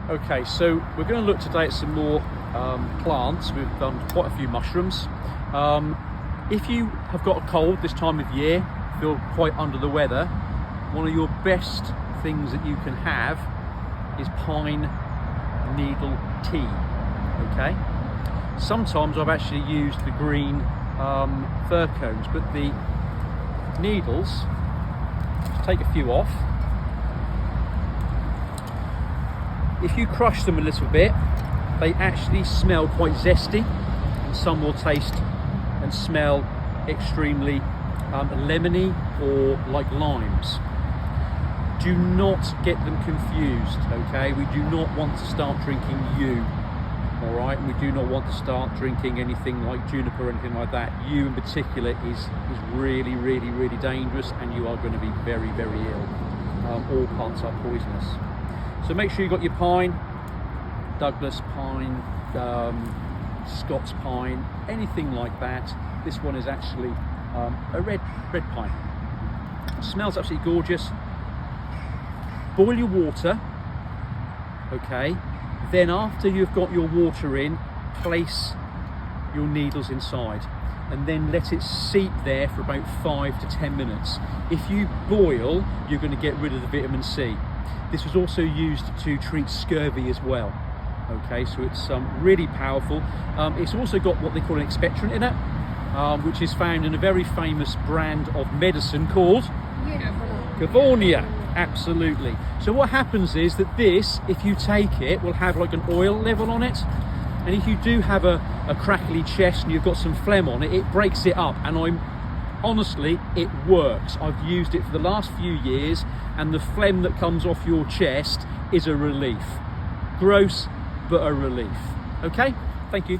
Okay, so we're going to look today at some more plants. We've done quite a few mushrooms. If you have got a cold this time of year, feel quite under the weather, one of your best things that you can have is pine needle tea. Okay, sometimes I've actually used the green fir cones, but the needles, just take a few off. If you crush them a little bit, they actually smell quite zesty, and some will taste and smell extremely lemony or like limes. Do not get them confused, okay? We do not want to start drinking yew, all right? And we do not want to start drinking anything like juniper or anything like that. Yew in particular is really, really, really dangerous, and you are going to be very, very ill. All plants are poisonous. So make sure you've got your pine, Douglas pine, Scots pine, anything like that. This one is actually a red pine. It smells absolutely gorgeous. Boil your water, okay? Then after you've got your water in, place your needles inside and then let it seep there for about 5 to 10 minutes. If you boil, you're going to get rid of the vitamin C. This was also used to treat scurvy as well. Okay, so it's really powerful. It's also got what they call an expectorant in it, which is found in a very famous brand of medicine called Cavonia. Absolutely. So what happens is that this, if you take it, will have like an oil level on it. And if you do have a crackly chest and you've got some phlegm on it, it breaks it up. And honestly, it works. I've used it for the last few years, and the phlegm that comes off your chest is a relief. Gross, but a relief. Okay, thank you.